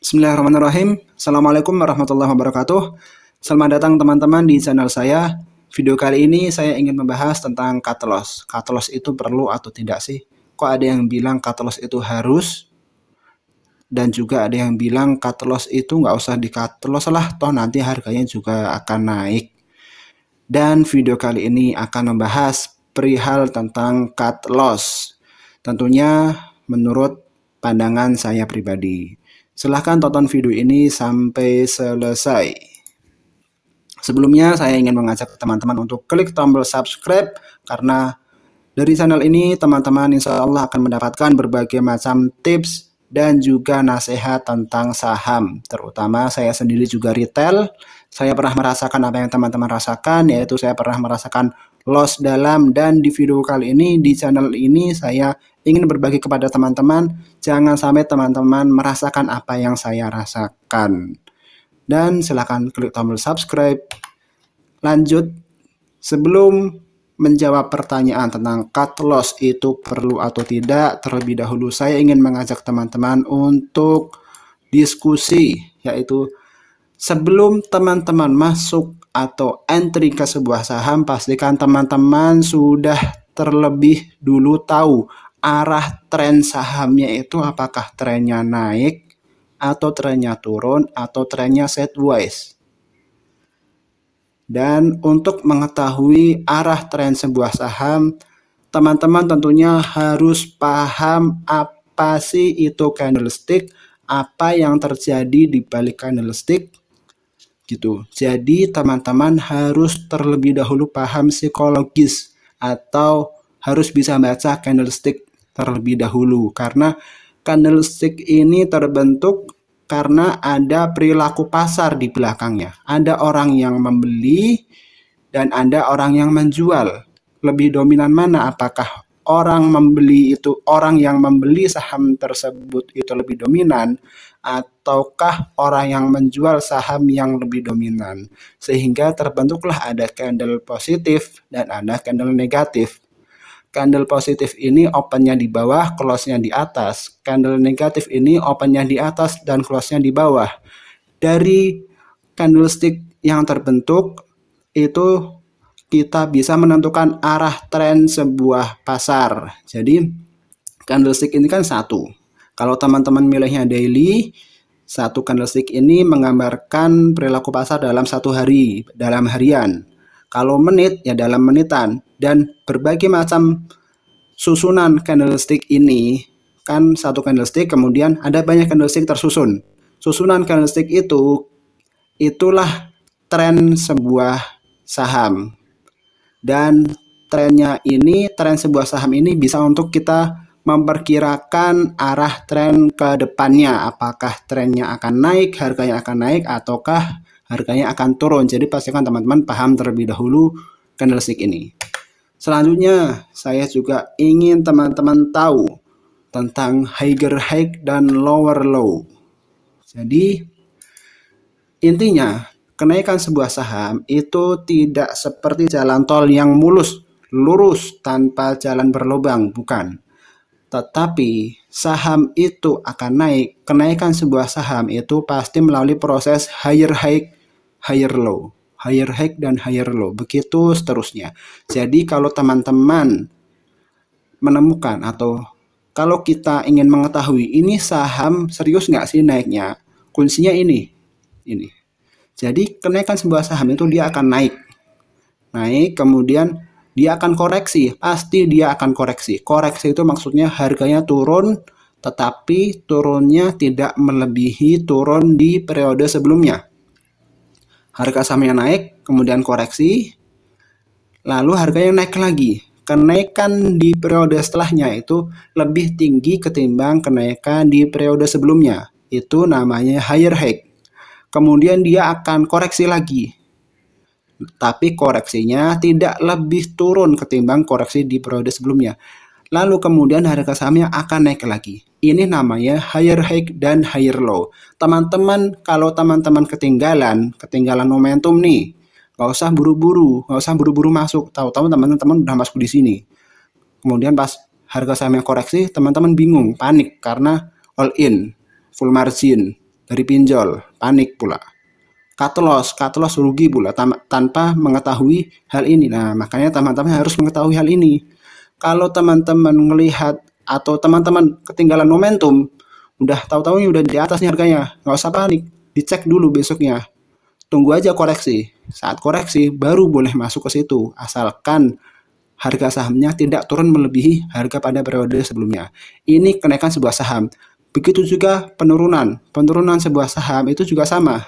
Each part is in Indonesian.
Bismillahirrahmanirrahim. Assalamualaikum warahmatullahi wabarakatuh. Selamat datang teman-teman di channel saya. Video kali ini saya ingin membahas tentang cut loss. Cut loss itu perlu atau tidak sih? Kok ada yang bilang cut loss itu harus? Dan juga ada yang bilang cut loss itu nggak usah di cut loss lah, toh nanti harganya juga akan naik. Dan video kali ini akan membahas perihal tentang cut loss. Tentunya menurut pandangan saya pribadi. Silahkan tonton video ini sampai selesai. Sebelumnya saya ingin mengajak teman-teman untuk klik tombol subscribe karena dari channel ini teman-teman insya Allah akan mendapatkan berbagai macam tips dan juga nasihat tentang saham. Terutama saya sendiri juga retail. Saya pernah merasakan apa yang teman-teman rasakan, yaitu saya pernah merasakan loss dalam, dan di video kali ini di channel ini saya ingin berbagi kepada teman-teman, jangan sampai teman-teman merasakan apa yang saya rasakan. Dan silakan klik tombol subscribe. Lanjut, sebelum menjawab pertanyaan tentang cut loss itu perlu atau tidak, terlebih dahulu saya ingin mengajak teman-teman untuk diskusi, yaitu sebelum teman-teman masuk atau entry ke sebuah saham, pastikan teman-teman sudah terlebih dulu tahu arah tren sahamnya itu, apakah trennya naik atau trennya turun atau trennya sideways. Dan untuk mengetahui arah tren sebuah saham, teman-teman tentunya harus paham apa sih itu candlestick, apa yang terjadi di balik candlestick gitu. Jadi teman-teman harus terlebih dahulu paham psikologis atau harus bisa baca candlestick terlebih dahulu, karena candlestick ini terbentuk karena ada perilaku pasar di belakangnya. Ada orang yang membeli dan ada orang yang menjual. Lebih dominan mana? Apakah orang membeli itu, orang yang membeli saham tersebut itu lebih dominan, ataukah orang yang menjual saham yang lebih dominan? Sehingga terbentuklah ada candle positif dan ada candle negatif. Candle positif ini opennya di bawah, close-nya di atas. Candle negatif ini opennya di atas dan close-nya di bawah. Dari candlestick yang terbentuk itu kita bisa menentukan arah tren sebuah pasar. Jadi candlestick ini kan satu. Kalau teman-teman milihnya daily, satu candlestick ini menggambarkan perilaku pasar dalam satu hari, dalam harian. Kalau menit ya dalam menitan, dan berbagai macam susunan candlestick ini kan satu candlestick, kemudian ada banyak candlestick tersusun. Susunan candlestick itulah tren sebuah saham. Dan tren sebuah saham ini bisa untuk kita memperkirakan arah tren ke depannya. Apakah trennya akan naik, harganya akan naik, ataukah harganya akan turun. Jadi pastikan teman-teman paham terlebih dahulu candlestick ini. Selanjutnya, saya juga ingin teman-teman tahu tentang higher high dan lower low. Jadi, intinya, kenaikan sebuah saham itu tidak seperti jalan tol yang mulus, lurus, tanpa jalan berlubang, bukan. Tetapi, saham itu akan naik. Kenaikan sebuah saham itu pasti melalui proses higher high, higher low, higher high dan higher low, begitu seterusnya. Jadi kalau teman-teman menemukan atau kalau kita ingin mengetahui ini saham serius nggak sih naiknya, kuncinya ini. Jadi kenaikan sebuah saham itu dia akan naik, kemudian dia akan koreksi, pasti dia akan koreksi. Koreksi itu maksudnya harganya turun, tetapi turunnya tidak melebihi turun di periode sebelumnya. Harga sahamnya naik, kemudian koreksi, lalu harganya naik lagi. Kenaikan di periode setelahnya itu lebih tinggi ketimbang kenaikan di periode sebelumnya. Itu namanya higher high. Kemudian dia akan koreksi lagi. Tapi koreksinya tidak lebih turun ketimbang koreksi di periode sebelumnya. Lalu kemudian harga sahamnya akan naik lagi. Ini namanya higher high dan higher low. Teman-teman, kalau teman-teman ketinggalan momentum nih, nggak usah buru-buru masuk. Tahu-tahu teman-teman udah masuk di sini. Kemudian pas harga sahamnya koreksi, teman-teman bingung, panik karena all in, full margin. dari pinjol, panik pula. Cut loss rugi pula tanpa mengetahui hal ini. Nah, makanya teman-teman harus mengetahui hal ini. Kalau teman-teman melihat atau teman-teman ketinggalan momentum, udah tahu-tahu udah di atas nih harganya, nggak usah panik, dicek dulu besoknya. Tunggu aja koreksi. Saat koreksi baru boleh masuk ke situ, asalkan harga sahamnya tidak turun melebihi harga pada periode sebelumnya. Ini kenaikan sebuah saham. Begitu juga penurunan sebuah saham itu juga sama.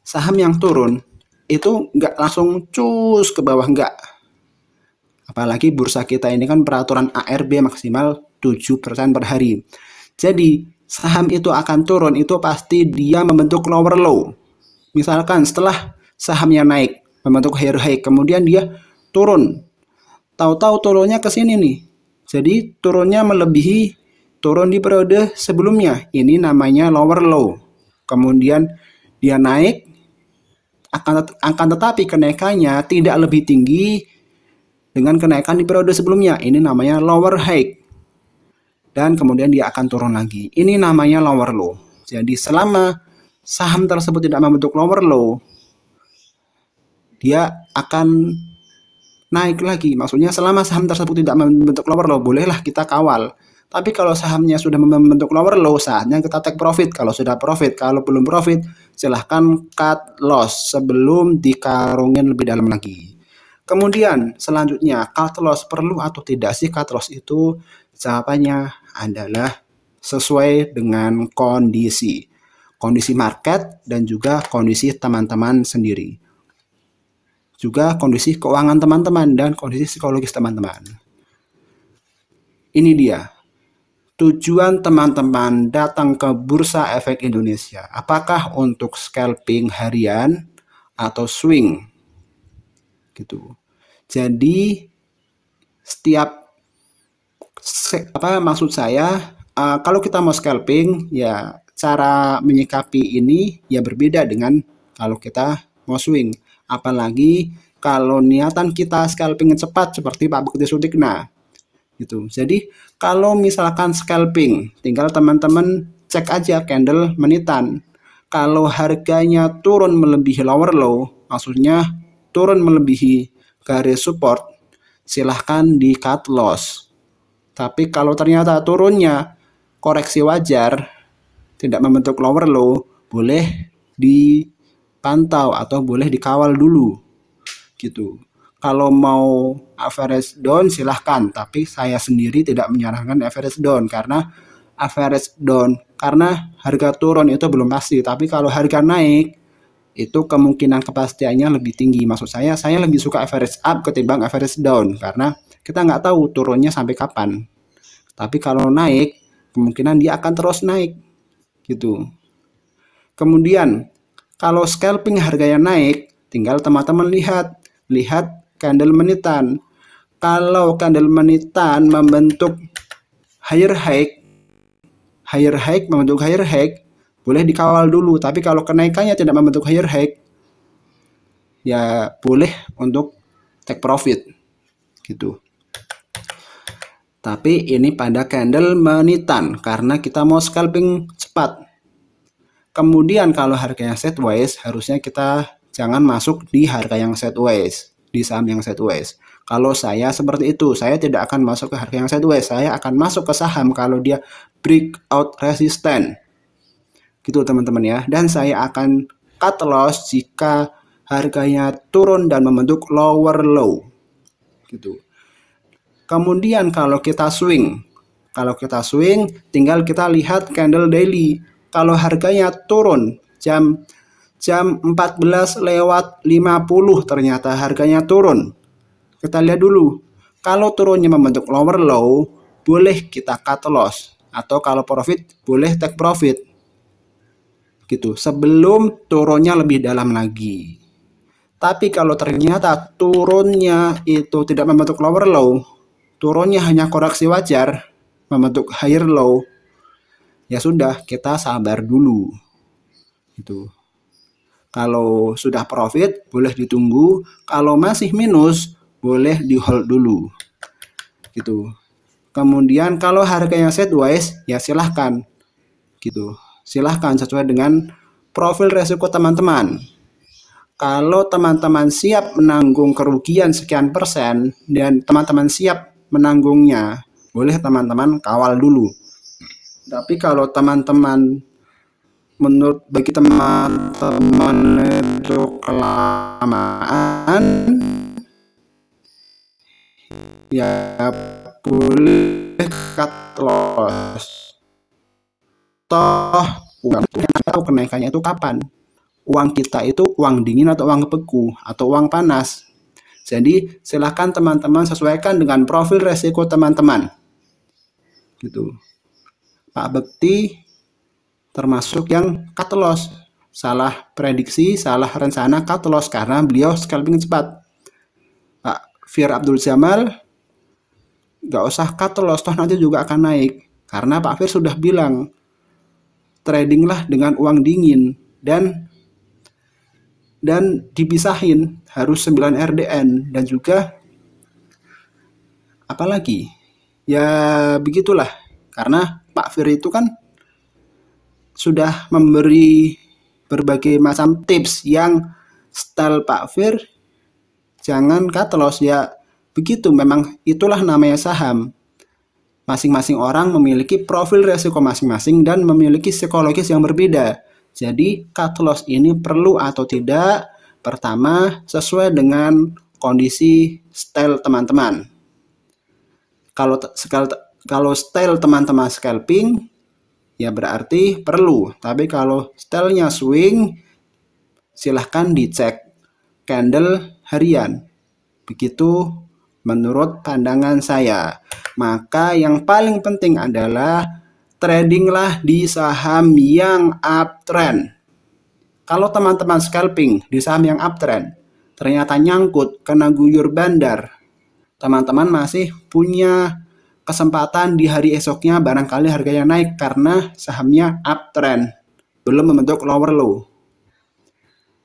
Saham yang turun itu nggak langsung cus ke bawah, nggak. Apalagi bursa kita ini kan peraturan ARB maksimal 7% per hari. Jadi saham itu akan turun itu pasti dia membentuk lower low. Misalkan setelah sahamnya naik membentuk higher high, kemudian dia turun. Tahu-tahu turunnya ke sini nih. Jadi turunnya melebihi turun di periode sebelumnya. Ini namanya lower low. Kemudian dia naik, akan tetapi kenaikannya tidak lebih tinggi dengan kenaikan di periode sebelumnya. Ini namanya lower high. Dan kemudian dia akan turun lagi. Ini namanya lower low. Jadi selama saham tersebut tidak membentuk lower low, dia akan naik lagi. Maksudnya selama saham tersebut tidak membentuk lower low, bolehlah kita kawal. Tapi kalau sahamnya sudah membentuk lower low, saatnya kita take profit. Kalau sudah profit, kalau belum profit, silahkan cut loss sebelum dikarungin lebih dalam lagi. Kemudian selanjutnya, cut loss perlu atau tidak sih cut loss itu? Jawabannya adalah sesuai dengan kondisi market dan juga kondisi teman-teman sendiri. Juga kondisi keuangan teman-teman dan kondisi psikologis teman-teman. Ini dia tujuan teman-teman datang ke Bursa Efek Indonesia. Apakah untuk scalping harian atau swing? Gitu. Jadi setiap maksud saya kalau kita mau scalping ya cara menyikapi ini ya berbeda dengan kalau kita mau swing. Apalagi kalau niatan kita scalping cepat seperti Pak Bukti Sutikna gitu. Jadi kalau misalkan scalping, tinggal teman-teman cek aja candle menitan. Kalau harganya turun melebihi lower low, maksudnya turun melebihi garis support, silahkan di cut loss. Tapi kalau ternyata turunnya koreksi wajar, tidak membentuk lower low, boleh dipantau atau boleh dikawal dulu gitu. Kalau mau average down silahkan, tapi saya sendiri tidak menyarankan average down karena harga turun itu belum pasti, tapi kalau harga naik itu kemungkinan kepastiannya lebih tinggi. Maksud saya lebih suka average up ketimbang average down karena kita nggak tahu turunnya sampai kapan. Tapi kalau naik kemungkinan dia akan terus naik gitu. Kemudian kalau scalping harganya naik, tinggal teman-teman lihat candle menitan. Kalau candle menitan membentuk higher high, boleh dikawal dulu. Tapi kalau kenaikannya tidak membentuk higher high, ya boleh untuk take profit gitu. Tapi ini pada candle menitan karena kita mau scalping cepat. Kemudian kalau harganya sideways, harusnya kita jangan masuk di harga yang sideways, di saham yang sideways. Kalau saya seperti itu, saya tidak akan masuk ke harga yang sideways. Saya akan masuk ke saham kalau dia breakout resistant. Gitu teman-teman ya. Dan saya akan cut loss jika harganya turun dan membentuk lower low. Gitu. Kemudian kalau kita swing, tinggal kita lihat candle daily. Kalau harganya turun jam 14:50 ternyata harganya turun. Kita lihat dulu. Kalau turunnya membentuk lower low, boleh kita cut loss. Atau kalau profit, boleh take profit. Gitu. Sebelum turunnya lebih dalam lagi. Tapi kalau ternyata turunnya itu tidak membentuk lower low, turunnya hanya koreksi wajar, membentuk higher low, ya sudah, kita sabar dulu. Gitu. Kalau sudah profit, boleh ditunggu. Kalau masih minus, boleh di hold dulu. Gitu. Kemudian kalau harganya sideways, ya silahkan. Gitu. silahkan sesuai dengan profil resiko teman-teman. Kalau teman-teman siap menanggung kerugian sekian persen dan teman-teman siap menanggungnya, boleh teman-teman kawal dulu. Tapi kalau teman-teman bagi teman-teman itu kelamaan, ya boleh cut loss. Toh uang tahu kenaikannya itu kapan. Uang kita itu uang dingin atau uang beku atau uang panas. Jadi silahkan teman-teman sesuaikan dengan profil resiko teman-teman. Gitu. Pak Bekti termasuk yang cut loss, salah prediksi, salah rencana cut loss karena beliau scalping cepat. Pak Fir Abdul Jamal nggak usah cut loss, toh nanti juga akan naik karena Pak Fir sudah bilang tradinglah dengan uang dingin dan dipisahin harus 9 RDN dan juga apalagi ya begitulah, karena Pak Fir itu kan sudah memberi berbagai macam tips yang style Pak Fir jangan cut loss ya. Begitu, memang itulah namanya saham. Masing-masing orang memiliki profil resiko masing-masing dan memiliki psikologis yang berbeda. Jadi cut loss ini perlu atau tidak? Pertama, sesuai dengan kondisi style teman-teman. Kalau style teman-teman scalping, ya berarti perlu. Tapi kalau stylenya swing, silahkan dicek candle harian. Begitu menurut pandangan saya. Maka yang paling penting adalah tradinglah di saham yang uptrend. Kalau teman-teman scalping di saham yang uptrend, ternyata nyangkut kena guyur bandar, teman-teman masih punya kesempatan di hari esoknya barangkali harganya naik karena sahamnya uptrend, belum membentuk lower low.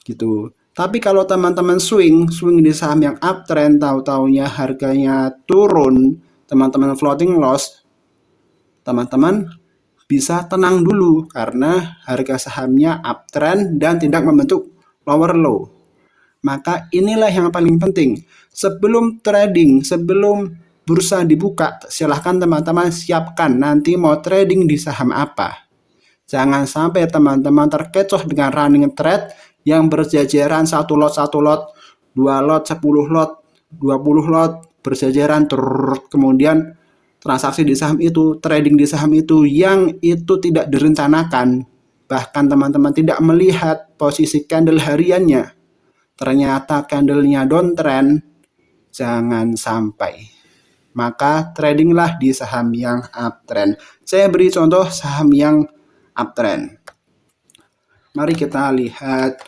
Gitu. Tapi kalau teman-teman swing di saham yang uptrend, tahu-taunya harganya turun, teman-teman floating loss, teman-teman bisa tenang dulu karena harga sahamnya uptrend dan tidak membentuk lower low. Maka inilah yang paling penting. Sebelum trading, sebelum bursa dibuka, silahkan teman-teman siapkan nanti mau trading di saham apa. Jangan sampai teman-teman terkecoh dengan running trade yang berjajaran 1 lot, 2 lot, 10 lot, 20 lot, berjajaran terus, kemudian transaksi di saham itu, trading di saham itu yang itu tidak direncanakan. Bahkan teman-teman tidak melihat posisi candle hariannya. Ternyata candlenya downtrend, jangan sampai. Maka tradinglah di saham yang uptrend. Saya beri contoh saham yang uptrend. Mari kita lihat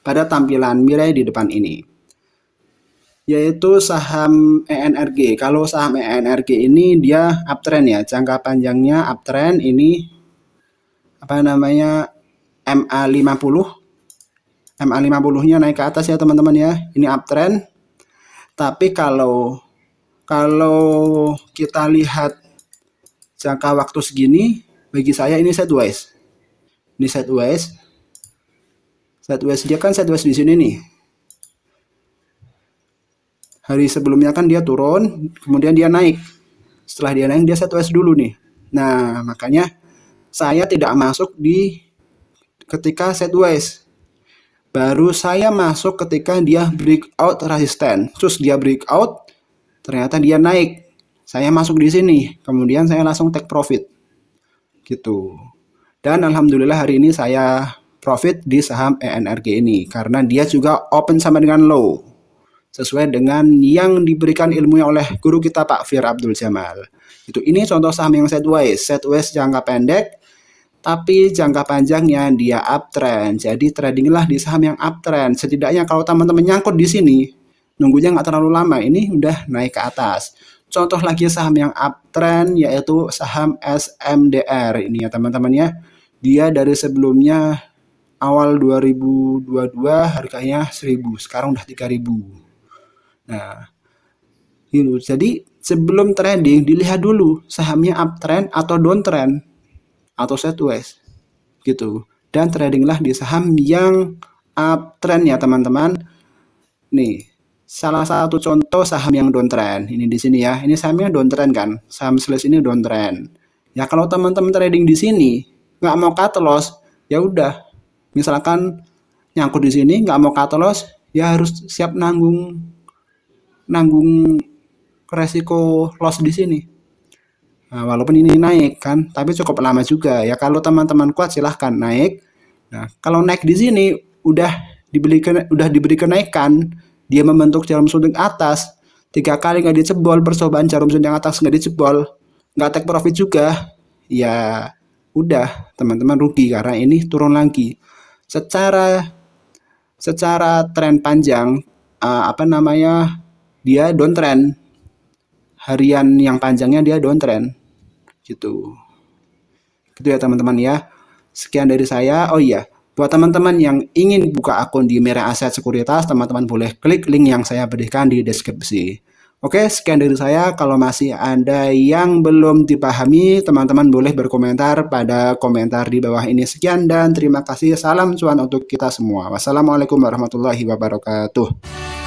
pada tampilan Mirai di depan ini, yaitu saham ENRG. Kalau saham ENRG ini dia uptrend ya, jangka panjangnya uptrend. Ini apa namanya, MA50. MA50-nya naik ke atas ya teman-teman ya. Ini uptrend. Tapi kalau kita lihat jangka waktu segini, bagi saya ini sideways. Ini sideways. Sideways dia kan sideways di sini nih. Hari sebelumnya kan dia turun, kemudian dia naik. Setelah dia naik, dia sideways dulu nih. Nah, makanya saya tidak masuk di ketika sideways. Baru saya masuk ketika dia breakout resisten. Terus dia breakout, ternyata dia naik. Saya masuk di sini, kemudian saya langsung take profit. Gitu. Dan alhamdulillah hari ini saya profit di saham ENRG ini karena dia juga open sama dengan low, sesuai dengan yang diberikan ilmunya oleh guru kita Pak Fir Abdul Jamal. Ini contoh saham yang sideways jangka pendek, tapi jangka panjangnya dia uptrend. Jadi tradinglah di saham yang uptrend. Setidaknya kalau teman-teman nyangkut di sini, nunggunya nggak terlalu lama, ini udah naik ke atas. Contoh lagi saham yang uptrend yaitu saham SMDR ini ya teman-teman ya. Dia dari sebelumnya awal 2022 harganya 1.000, sekarang udah 3.000. Nah, gitu. Jadi sebelum trading dilihat dulu sahamnya uptrend atau downtrend atau sideways. gitu. Dan tradinglah di saham yang uptrend ya teman-teman. Nih, salah satu contoh saham yang downtrend. Ini di sini ya. Ini sahamnya downtrend kan. Saham slash ini downtrend. Ya kalau teman-teman trading di sini nggak mau cut loss, ya udah. Misalkan nyangkut di sini nggak mau cut loss, ya harus siap nanggung resiko loss di sini. Nah, walaupun ini naik kan, tapi cukup lama juga ya. Kalau teman-teman kuat silahkan naik. Nah, kalau naik di sini udah diberi kenaikan, dia membentuk jarum suntik atas 3 kali nggak dicebol, percobaan jarum suntik atas nggak dicebol, nggak take profit juga, ya udah teman-teman rugi karena ini turun lagi. Secara tren panjang, dia downtrend. Harian yang panjangnya dia downtrend gitu ya teman-teman ya. Sekian dari saya. Oh iya, buat teman-teman yang ingin buka akun di Mirae Asset Sekuritas, teman-teman boleh klik link yang saya berikan di deskripsi. Oke, sekian dari saya. Kalau masih ada yang belum dipahami, teman-teman boleh berkomentar pada komentar di bawah ini. Sekian dan terima kasih. Salam cuan untuk kita semua. Wassalamualaikum warahmatullahi wabarakatuh.